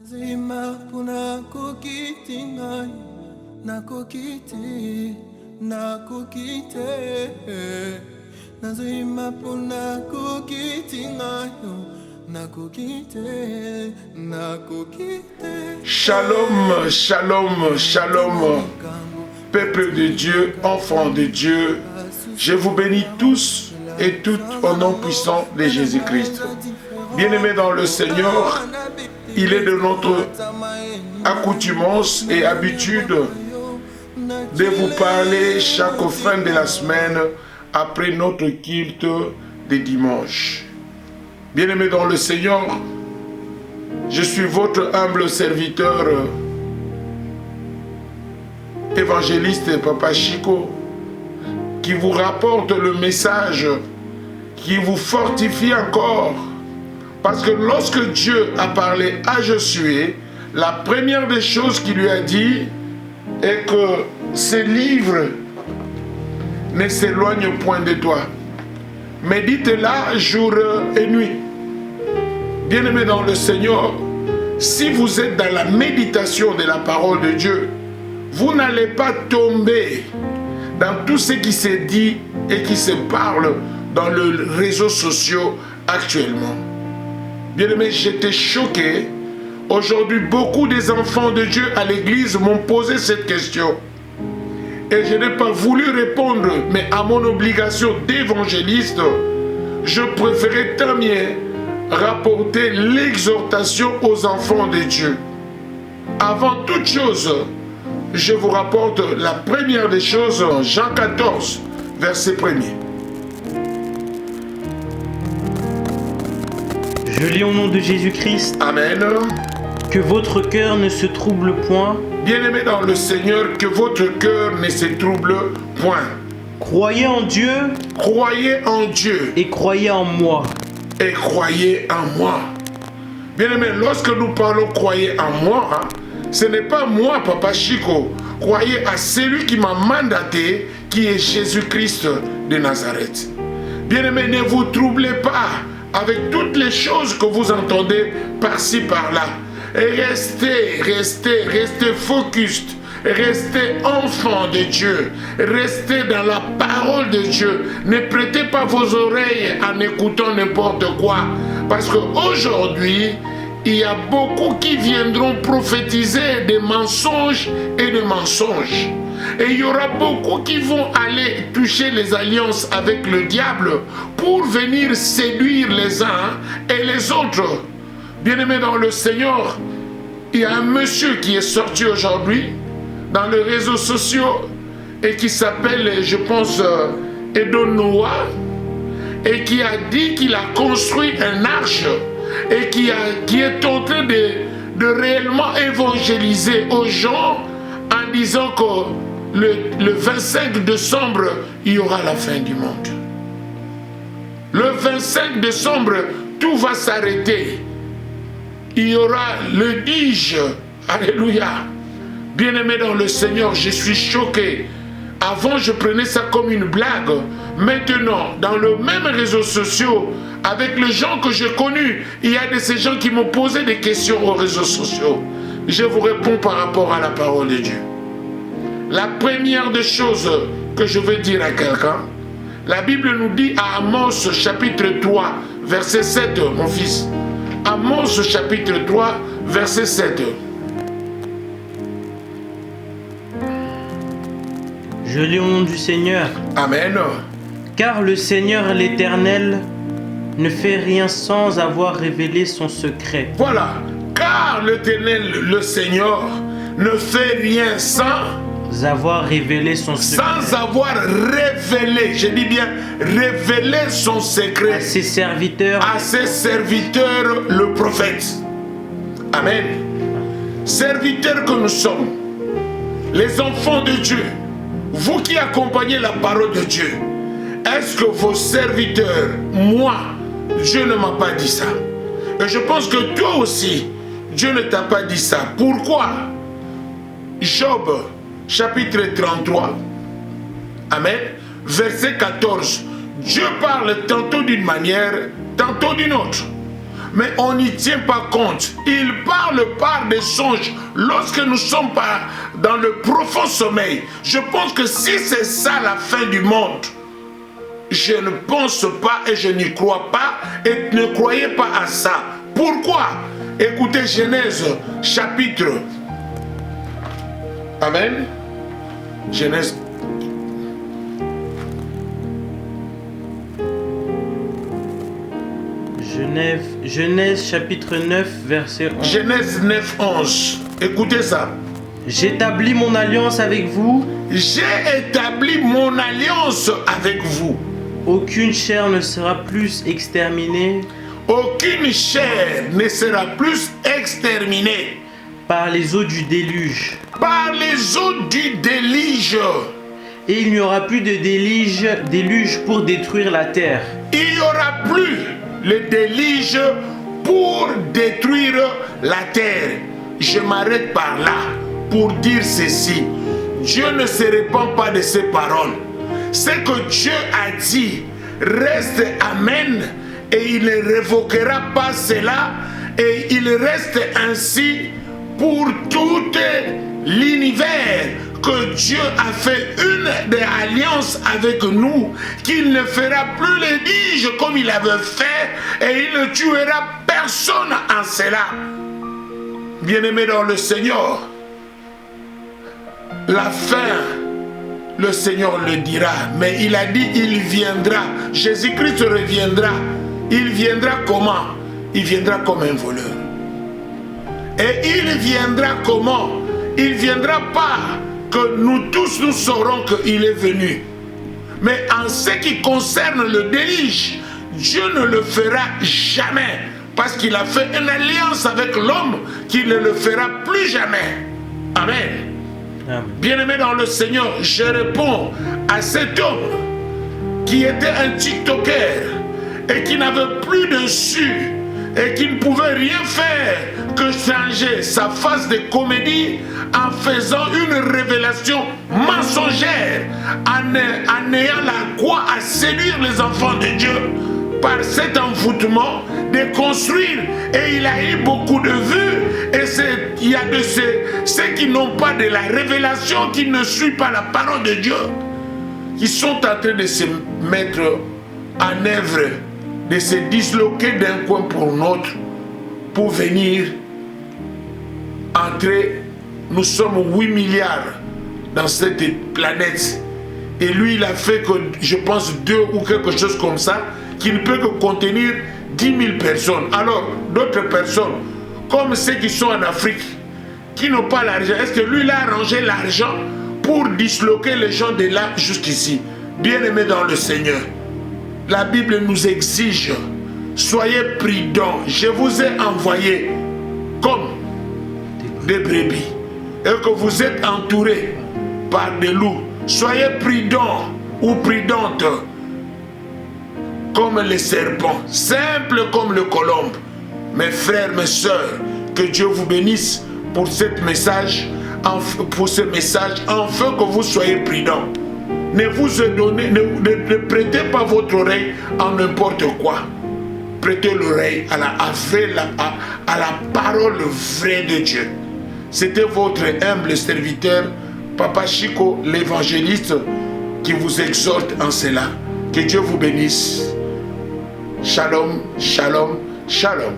Zima puna kokiti ngai nakokiti nakokite Nazima puna kokiti ngai nakokite nakokite. Shalom, shalom, shalom, peuple de Dieu, enfants de Dieu, je vous bénis tous et toutes au nom puissant de Jésus-Christ. Bien-aimés dans le Seigneur, il est de notre accoutumance et habitude de vous parler chaque fin de la semaine après notre culte de dimanche. Bien-aimés dans le Seigneur, je suis votre humble serviteur, évangéliste Papa Chico, qui vous rapporte le message qui vous fortifie encore. Parce que lorsque Dieu a parlé à Josué, la première des choses qu'il lui a dit est que ces livres ne s'éloignent point de toi. Médite-la jour et nuit. Bien-aimés dans le Seigneur, si vous êtes dans la méditation de la parole de Dieu, vous n'allez pas tomber dans tout ce qui se dit et qui se parle dans les réseaux sociaux actuellement. Bien-aimés, j'étais choqué. Aujourd'hui, beaucoup des enfants de Dieu à l'église m'ont posé cette question. Et je n'ai pas voulu répondre, mais à mon obligation d'évangéliste, je préférais tant mieux rapporter l'exhortation aux enfants de Dieu. Avant toute chose, je vous rapporte la première des choses, Jean 14, verset 1er. Je lis au nom de Jésus-Christ. Amen. Que votre cœur ne se trouble point. Bien-aimés dans le Seigneur, que votre cœur ne se trouble point. Croyez en Dieu. Croyez en Dieu. Et croyez en moi. Et croyez en moi. Bien-aimés, lorsque nous parlons croyez en moi, ce n'est pas moi, Papa Chico. Croyez à celui qui m'a mandaté, qui est Jésus-Christ de Nazareth. Bien-aimés, ne vous troublez pas avec toutes les choses que vous entendez par-ci, par-là. Et restez focus, restez enfant de Dieu, restez dans la parole de Dieu. Ne prêtez pas vos oreilles en écoutant n'importe quoi. Parce qu'aujourd'hui, il y a beaucoup qui viendront prophétiser des mensonges et des mensonges. Et il y aura beaucoup qui vont aller toucher les alliances avec le diable pour venir séduire les uns et les autres. Bien-aimés dans le Seigneur, il y a un monsieur qui est sorti aujourd'hui dans les réseaux sociaux et qui s'appelle, je pense, Edon Noah, et qui a dit qu'il a construit un arche et qui est en train de réellement évangéliser aux gens en disant que le 25 décembre, il y aura la fin du monde. Le 25 décembre, tout va s'arrêter. Il y aura le dige. Alléluia. Bien-aimé dans le Seigneur, je suis choqué. Avant, je prenais ça comme une blague. Maintenant, dans le même réseau social, avec les gens que j'ai connus, il y a de ces gens qui m'ont posé des questions aux réseaux sociaux. Je vous réponds par rapport à la parole de Dieu. La première des choses que je veux dire à quelqu'un, la Bible nous dit à Amos chapitre 3, verset 7, mon fils. Amos chapitre 3, verset 7. Je lis au nom du Seigneur. Amen. Car le Seigneur l'Éternel ne fait rien sans avoir révélé son secret. Voilà. Car l'Éternel, le Seigneur, ne fait rien sans avoir révélé son secret. Sans avoir révélé, je dis bien révélé son secret à ses serviteurs, le prophète. Amen. Serviteurs que nous sommes, les enfants de Dieu, vous qui accompagnez la parole de Dieu, est-ce que vos serviteurs, moi, Dieu ne m'a pas dit ça? Et je pense que toi aussi, Dieu ne t'a pas dit ça. Pourquoi? Job chapitre 33, Amen, verset 14. Dieu parle tantôt d'une manière, tantôt d'une autre. mais on n'y tient pas compte. Il parle par des songes lorsque nous sommes pas dans le profond sommeil. Je pense que si c'est ça la fin du monde, je ne pense pas et je n'y crois pas, et ne croyez pas à ça. Pourquoi? Écoutez Genèse chapitre. Amen. Genèse. Genèse chapitre 9 verset 11. Genèse 9, 11. Écoutez ça. J'établis mon alliance avec vous. J'ai établi mon alliance avec vous. Aucune chair ne sera plus exterminée. Aucune chair ne sera plus exterminée. Par les eaux du déluge. Par les eaux du déluge. Et il n'y aura plus de déluge pour détruire la terre. Il n'y aura plus le déluge pour détruire la terre. Je m'arrête par là pour dire ceci. Dieu ne se répand pas de ses paroles. Ce que Dieu a dit reste amen et il ne révoquera pas cela et il reste ainsi pour tout l'univers que Dieu a fait une des alliances avec nous, qu'il ne fera plus les diges comme il avait fait et il ne tuera personne en cela. Bien-aimés dans le Seigneur, la fin, le Seigneur le dira, mais il a dit il viendra. Jésus-Christ reviendra. Il viendra comment? Il viendra comme un voleur. Et il viendra comment? Il viendra pas que nous tous nous saurons qu'il est venu. Mais en ce qui concerne le déluge, Dieu ne le fera jamais. Parce qu'il a fait une alliance avec l'homme qu'il ne le fera plus jamais. Amen. Bien-aimé dans le Seigneur, je réponds à cet homme qui était un TikToker et qui n'avait plus de su et qui ne pouvait rien faire que changer sa face de comédie en faisant une révélation mensongère, en ayant la quoi à séduire les enfants de Dieu par cet envoûtement de construire, et il a eu beaucoup de vues, et il y a de ceux qui n'ont pas de la révélation, qui ne suivent pas la parole de Dieu, qui sont en train de se mettre en œuvre, de se disloquer d'un coin pour l'autre, pour venir entrer. Nous sommes 8 milliards dans cette planète, et lui il a fait que, je pense, 2 ou quelque chose comme ça, qui ne peut que contenir 10 000 personnes. Alors, d'autres personnes, comme ceux qui sont en Afrique, qui n'ont pas l'argent, est-ce que lui, il a arrangé l'argent pour disloquer les gens de là jusqu'ici? Bien-aimés dans le Seigneur, la Bible nous exige, soyez prudents. Je vous ai envoyé comme des brebis, et que vous êtes entourés par des loups. Soyez prudents ou prudentes comme les serpents, simples comme le colombe. Mes frères, mes sœurs, que Dieu vous bénisse pour ce message, afin que vous soyez prudents. Ne ne prêtez pas votre oreille à n'importe quoi. Prêtez l'oreille à la parole vraie de Dieu. C'était votre humble serviteur, Papa Chico, l'évangéliste, qui vous exhorte en cela. Que Dieu vous bénisse. Shalom, shalom, shalom.